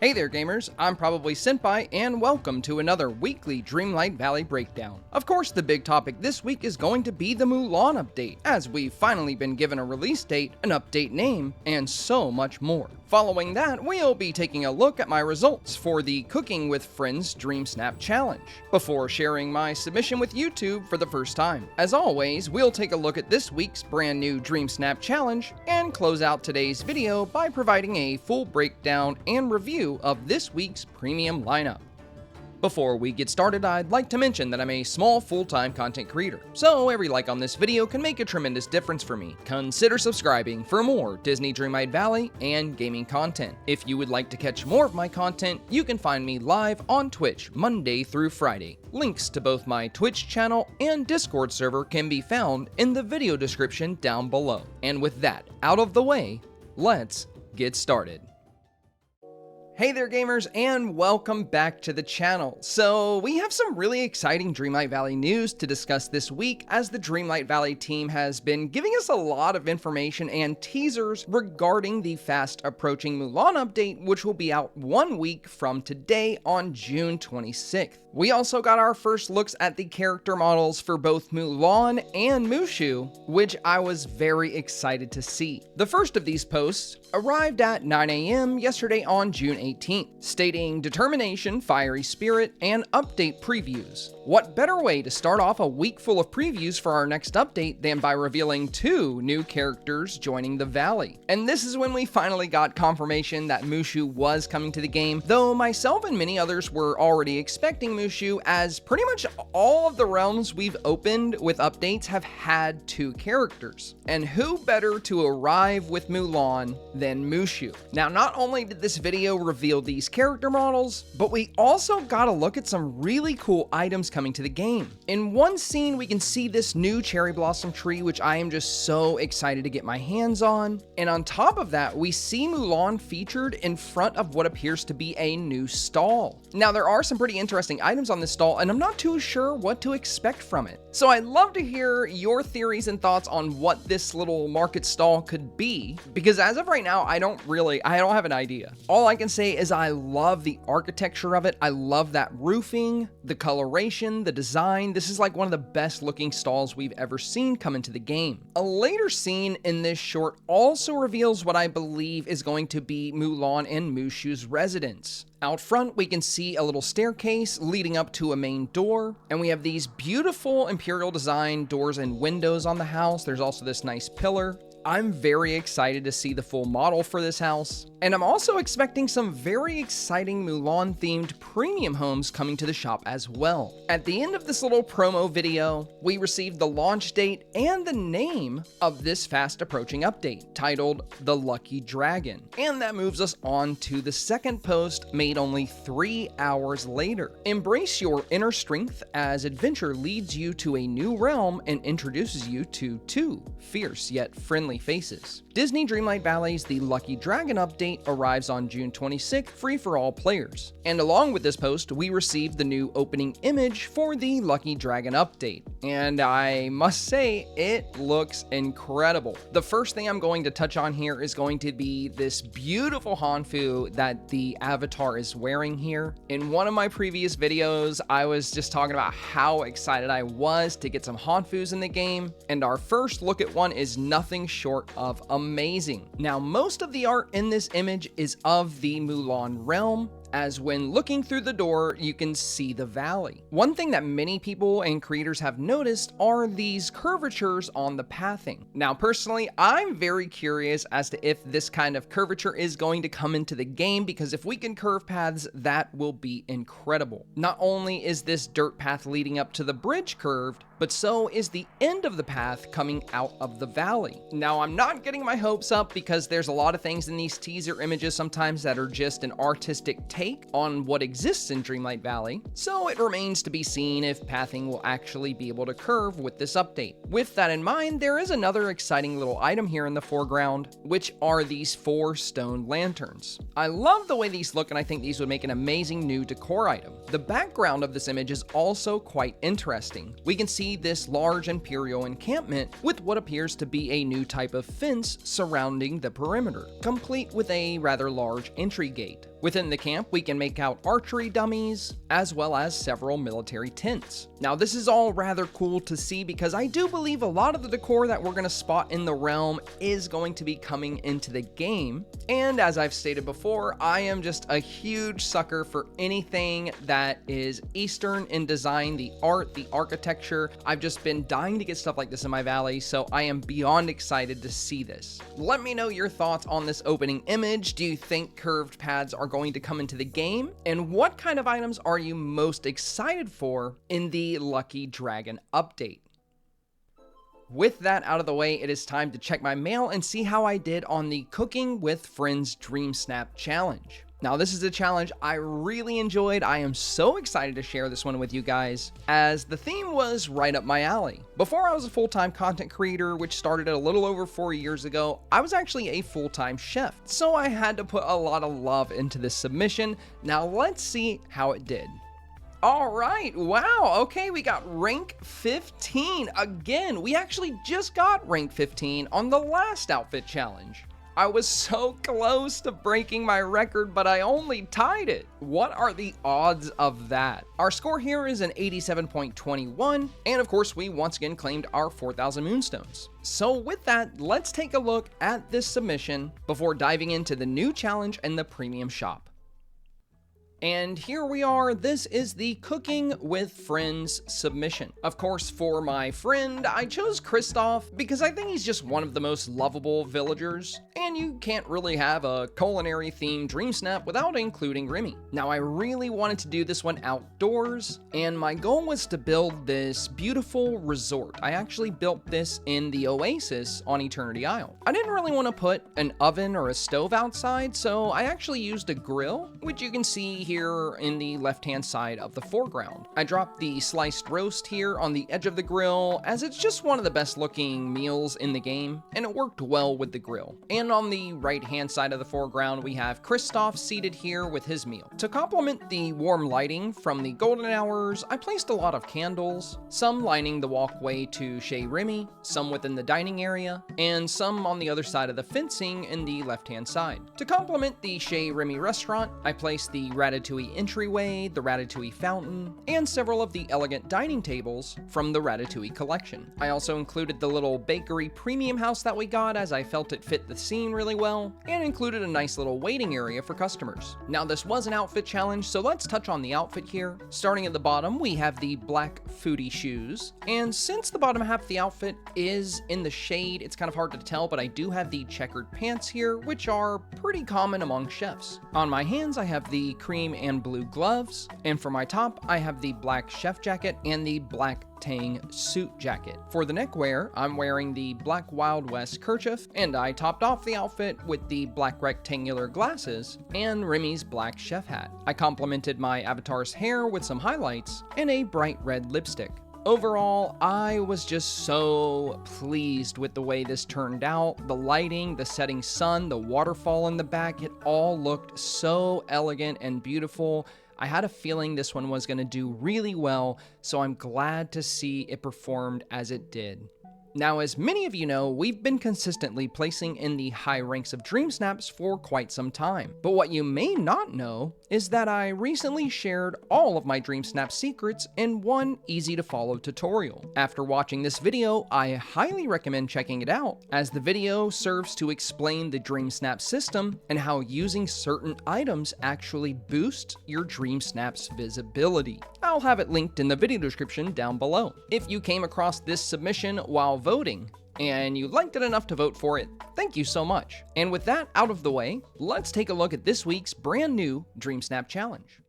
Hey there gamers, I'm probably Senpai and welcome to another weekly Dreamlight Valley breakdown. Of course, the big topic this week is going to be the Mulan update, as we've finally been given a release date, an update name, and so much more. Following that, we'll be taking a look at my results for the Cooking with Friends Dreamsnap Challenge, before sharing my submission with YouTube for the first time. As always, we'll take a look at this week's brand new Dreamsnap Challenge, and close out today's video by providing a full breakdown and review of this week's premium lineup. Before we get started, I'd like to mention that I'm a small full-time content creator, so every like on this video can make a tremendous difference for me. Consider subscribing for more Disney Dreamlight Valley and gaming content. If you would like to catch more of my content, you can find me live on Twitch Monday through Friday. Links to both my Twitch channel and Discord server can be found in the video description down below. And with that out of the way, let's get started. Hey there gamers, and welcome back to the channel. So we have some really exciting Dreamlight Valley news to discuss this week, as the Dreamlight Valley team has been giving us a lot of information and teasers regarding the fast approaching Mulan update, which will be out 1 week from today on June 26th. We also got our first looks at the character models for both Mulan and Mushu, which I was very excited to see. The first of these posts arrived at 9 AM yesterday on June 18th, stating determination, fiery spirit, and update previews. What better way to start off a week full of previews for our next update than by revealing 2 new characters joining the valley? And this is when we finally got confirmation that Mushu was coming to the game, though myself and many others were already expecting Mushu, as pretty much all of the realms we've opened with updates have had 2 characters. And who better to arrive with Mulan than Mushu? Now, not only did this video reveal these character models, but we also got a look at some really cool items coming to the game. In one scene, we can see this new cherry blossom tree, which I am just so excited to get my hands on. And on top of that, we see Mulan featured in front of what appears to be a new stall. Now, there are some pretty interesting items on this stall, and I'm not too sure what to expect from it. So I'd love to hear your theories and thoughts on what this little market stall could be, because as of right now, I don't have an idea. All I can say is I love the architecture of it. I love that roofing, the coloration, the design. This is like one of the best looking stalls we've ever seen come into the game. A later scene in this short also reveals what I believe is going to be Mulan and Mushu's residence. Out front, we can see a little staircase leading up to a main door, and we have these beautiful imperial design doors and windows on the house. There's also this nice pillar. I'm very excited to see the full model for this house, and I'm also expecting some very exciting Mulan themed premium homes coming to the shop as well. At the end of this little promo video, we received the launch date and the name of this fast approaching update, titled The Lucky Dragon. And that moves us on to the second post, made only 3 hours later. Embrace your inner strength as adventure leads you to a new realm and introduces you to 2 fierce yet friendly faces. Disney Dreamlight Valley's The Lucky Dragon update arrives on June 26th, free for all players. And along with this post, we received the new opening image for the Lucky Dragon update. And I must say, it looks incredible. The first thing I'm going to touch on here is going to be this beautiful Hanfu that the avatar is wearing here. In one of my previous videos, I was just talking about how excited I was to get some Hanfus in the game, and our first look at one is nothing short of amazing. Now, most of the art in this image is of the Mulan realm, as when looking through the door, you can see the valley. One thing that many people and creators have noticed are these curvatures on the pathing. Now, personally, I'm very curious as to if this kind of curvature is going to come into the game, because if we can curve paths, that will be incredible. Not only is this dirt path leading up to the bridge curved, but so is the end of the path coming out of the valley. Now, I'm not getting my hopes up, because there's a lot of things in these teaser images sometimes that are just an artistic take on what exists in Dreamlight Valley, so it remains to be seen if pathing will actually be able to curve with this update. With that in mind, there is another exciting little item here in the foreground, which are these 4 stone lanterns. I love the way these look, and I think these would make an amazing new decor item. The background of this image is also quite interesting. We can see this large imperial encampment with what appears to be a new type of fence surrounding the perimeter, complete with a rather large entry gate. Within the camp, we can make out archery dummies, as well as several military tents. Now, this is all rather cool to see because I do believe a lot of the decor that we're going to spot in the realm is going to be coming into the game. And as I've stated before, I am just a huge sucker for anything that is Eastern in design, the art, the architecture. I've just been dying to get stuff like this in my valley, so I am beyond excited to see this. Let me know your thoughts on this opening image. Do you think curved pads are going to come into the game? And what kind of items are you most excited for in the Lucky Dragon update? With that out of the way, it is time to check my mail and see how I did on the Cooking with Friends Dreamsnap challenge. Now, this is a challenge I really enjoyed. I am so excited to share this one with you guys, as the theme was right up my alley. Before I was a full-time content creator, which started a little over 4 years ago, I was actually a full-time chef, so I had to put a lot of love into this submission. Now, let's see how it did. All right, wow, okay, we got rank 15. Again, we actually just got rank 15 on the last outfit challenge. I was so close to breaking my record, but I only tied it. What are the odds of that? Our score here is an 87.21, and of course, we once again claimed our 4,000 moonstones. So with that, let's take a look at this submission before diving into the new challenge and the premium shop. And here we are, this is the Cooking with Friends submission. Of course, for my friend, I chose Kristoff because I think he's just one of the most lovable villagers, and you can't really have a culinary themed Dreamsnap without including Remy. Now, I really wanted to do this one outdoors, and my goal was to build this beautiful resort. I actually built this in the Oasis on Eternity Isle. I didn't really want to put an oven or a stove outside, so I actually used a grill, which you can see here in the left-hand side of the foreground. I dropped the sliced roast here on the edge of the grill, as it's just one of the best looking meals in the game, and it worked well with the grill. And on the right-hand side of the foreground, we have Kristoff seated here with his meal. To complement the warm lighting from the golden hours, I placed a lot of candles, some lining the walkway to Chez Remy, some within the dining area, and some on the other side of the fencing in the left-hand side. To complement the Chez Remy restaurant, I placed the Ratatouille entryway, the Ratatouille fountain, and several of the elegant dining tables from the Ratatouille collection. I also included the little bakery premium house that we got, as I felt it fit the scene really well, and included a nice little waiting area for customers. Now, this was an outfit challenge, so let's touch on the outfit here. Starting at the bottom, we have the black foodie shoes, and since the bottom half of the outfit is in the shade, it's kind of hard to tell, but I do have the checkered pants here, which are pretty common among chefs. On my hands, I have the cream and blue gloves, and for my top, I have the black chef jacket and the black Tang suit jacket. For the neckwear, I'm wearing the black Wild West kerchief, and I topped off the outfit with the black rectangular glasses and Remy's black chef hat. I complemented my avatar's hair with some highlights and a bright red lipstick. Overall, I was just so pleased with the way this turned out. The lighting, the setting sun, the waterfall in the back, it all looked so elegant and beautiful. I had a feeling this one was going to do really well, so I'm glad to see it performed as it did. Now, as many of you know, we've been consistently placing in the high ranks of Dreamsnaps for quite some time. But what you may not know is that I recently shared all of my Dreamsnap secrets in one easy-to-follow tutorial. After watching this video, I highly recommend checking it out, as the video serves to explain the Dreamsnap system and how using certain items actually boosts your Dreamsnap's visibility. I'll have it linked in the video description down below. If you came across this submission while voting, and you liked it enough to vote for it, thank you so much. And with that out of the way, let's take a look at this week's brand new Dreamsnap challenge.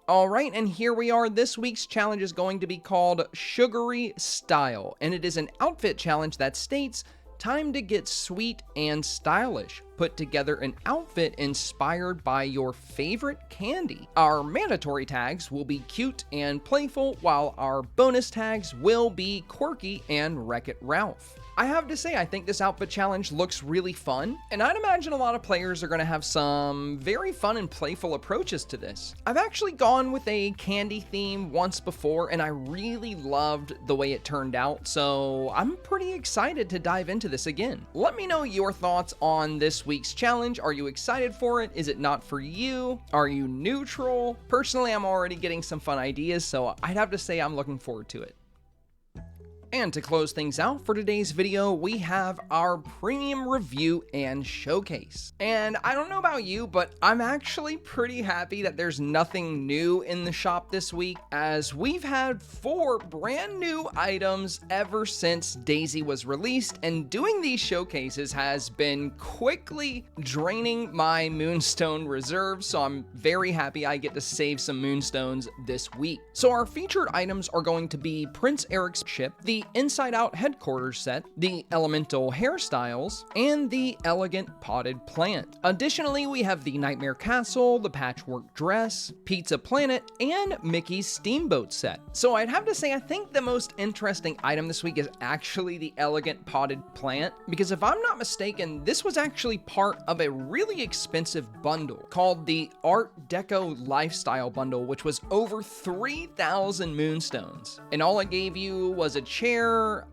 Alright, and here we are. This week's challenge is going to be called Sugary Style, and it is an outfit challenge that states, time to get sweet and stylish. Put together an outfit inspired by your favorite candy. Our mandatory tags will be cute and playful, while our bonus tags will be quirky and Wreck-It Ralph. I have to say, I think this outfit challenge looks really fun, and I'd imagine a lot of players are going to have some very fun and playful approaches to this. I've actually gone with a candy theme once before, and I really loved the way it turned out, so I'm pretty excited to dive into this again. Let me know your thoughts on this week's challenge. Are you excited for it? Is it not for you? Are you neutral? Personally, I'm already getting some fun ideas, so I'd have to say I'm looking forward to it. And to close things out for today's video, we have our premium review and showcase. And I don't know about you, but I'm actually pretty happy that there's nothing new in the shop this week, as we've had 4 brand new items ever since Daisy was released, and doing these showcases has been quickly draining my Moonstone reserve, so I'm very happy I get to save some Moonstones this week. So our featured items are going to be Prince Eric's ship, the Inside Out headquarters set, the elemental hairstyles, and the elegant potted plant. Additionally, we have the Nightmare Castle, the patchwork dress, Pizza Planet, and Mickey's Steamboat set. So I'd have to say I think the most interesting item this week is actually the elegant potted plant, because if I'm not mistaken, this was actually part of a really expensive bundle called the Art Deco Lifestyle Bundle, which was over 3,000 Moonstones. And all it gave you was a chair,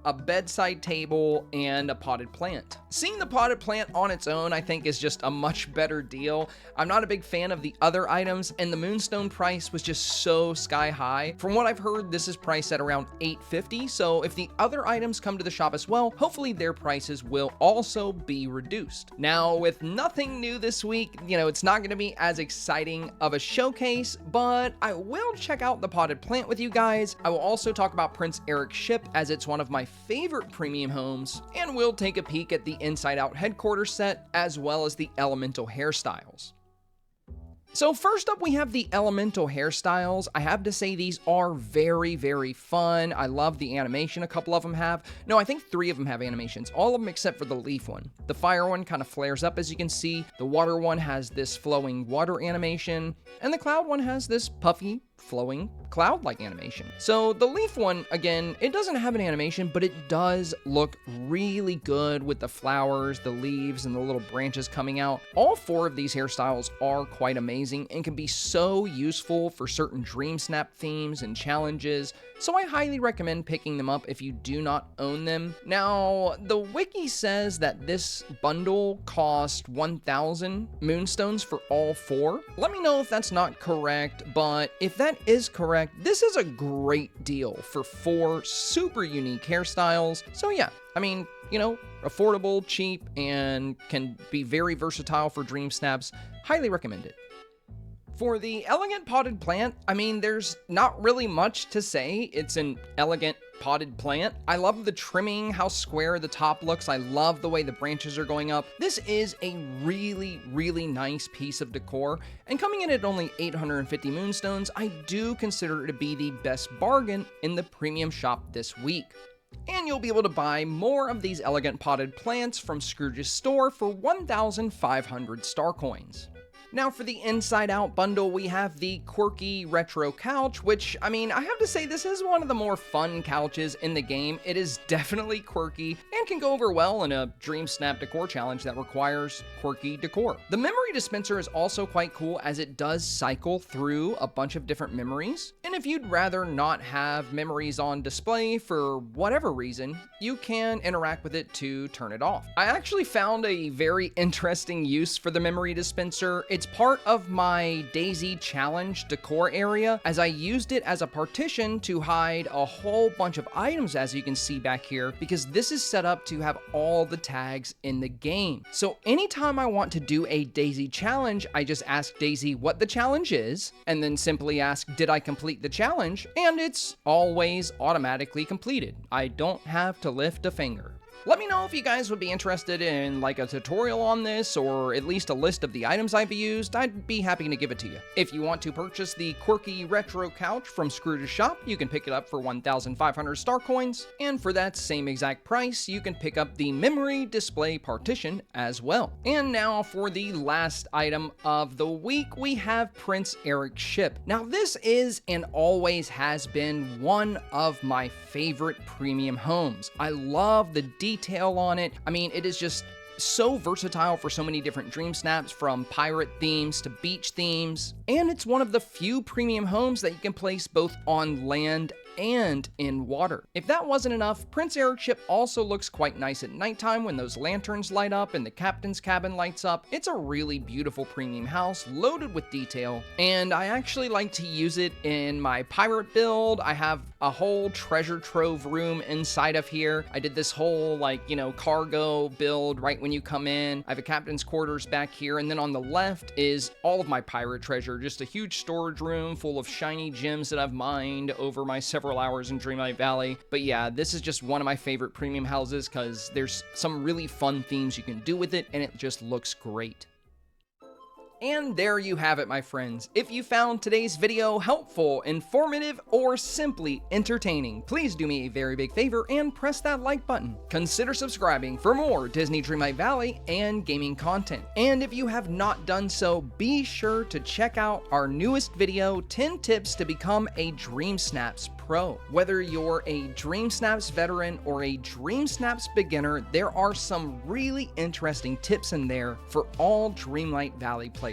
a bedside table, and a potted plant. Seeing the potted plant on its own, I think, is just a much better deal. I'm not a big fan of the other items, and the Moonstone price was just so sky high. From what I've heard, this is priced at around $850, so if the other items come to the shop as well, hopefully their prices will also be reduced. Now, with nothing new this week, it's not going to be as exciting of a showcase, but I will check out the potted plant with you guys. I will also talk about Prince Eric's ship, as it's one of my favorite premium homes, and we'll take a peek at the Inside Out headquarters set, as well as the elemental hairstyles. So first up, we have the elemental hairstyles. I have to say these are very, very fun. I love the animation a couple of them have. No, I think 3 of them have animations. All of them except for the leaf one. The fire one kind of flares up, as you can see. The water one has this flowing water animation. And the cloud one has this puffy, flowing cloud-like animation. So the leaf one, again, it doesn't have an animation, but it does look really good with the flowers, the leaves, and the little branches coming out. All 4 of these hairstyles are quite amazing and can be so useful for certain Dreamsnap themes and challenges, so I highly recommend picking them up if you do not own them. Now, the wiki says that this bundle cost 1,000 Moonstones for all 4. Let me know if that's not correct, but if that is correct, this is a great deal for 4 super unique hairstyles. So yeah, I mean, affordable, cheap, and can be very versatile for Dreamsnaps. Highly recommend it. For the elegant potted plant, I mean, there's not really much to say. It's an elegant potted plant. I love the trimming, how square the top looks. I love the way the branches are going up. This is a really, really nice piece of decor, and coming in at only 850 Moonstones, I do consider it to be the best bargain in the premium shop this week. And you'll be able to buy more of these elegant potted plants from Scrooge's store for 1,500 star coins. Now for the Inside Out bundle, we have the quirky retro couch, which, I mean, I have to say this is one of the more fun couches in the game. It is definitely quirky and can go over well in a Dreamsnap decor challenge that requires quirky decor. The memory dispenser is also quite cool, as it does cycle through a bunch of different memories. And if you'd rather not have memories on display for whatever reason, you can interact with it to turn it off. I actually found a very interesting use for the memory dispenser. It's part of my Daisy challenge decor area, as I used it as a partition to hide a whole bunch of items, as you can see back here, because this is set up to have all the tags in the game. So anytime I want to do a Daisy challenge, I just ask Daisy what the challenge is, and then simply ask, did I complete the challenge? And it's always automatically completed. I don't have to lift a finger. Let me know if you guys would be interested in like a tutorial on this, or at least a list of the items I've used. I'd be happy to give it to you. If you want to purchase the quirky retro couch from Scrooge's shop, you can pick it up for 1,500 star coins, and for that same exact price, you can pick up the memory display partition as well. And now for the last item of the week, we have Prince Eric's ship. Now this is and always has been one of my favorite premium homes. I love the detail on it. I mean, it is just so versatile for so many different dream snaps, from pirate themes to beach themes, and it's one of the few premium homes that you can place both on land and in water. If that wasn't enough, Prince Airship also looks quite nice at nighttime when those lanterns light up and the captain's cabin lights up. It's a really beautiful premium house loaded with detail, and I actually like to use it in my pirate build. I have a whole treasure trove room inside of here. I did this whole cargo build right when you come in. I have a captain's quarters back here, and then on the left is all of my pirate treasure, just a huge storage room full of shiny gems that I've mined over my several hours in Dreamlight Valley. But yeah, this is just one of my favorite premium houses because there's some really fun themes you can do with it, and it just looks great. And there you have it, my friends. If you found today's video helpful, informative, or simply entertaining, please do me a very big favor and press that like button. Consider subscribing for more Disney Dreamlight Valley and gaming content. And if you have not done so, be sure to check out our newest video, 10 Tips to Become a Dreamsnaps Pro. Whether you're a Dreamsnaps veteran or a Dreamsnaps beginner, there are some really interesting tips in there for all Dreamlight Valley players.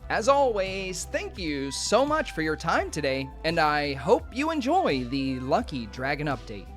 As always, thank you so much for your time today, and I hope you enjoy the Lucky Dragon update.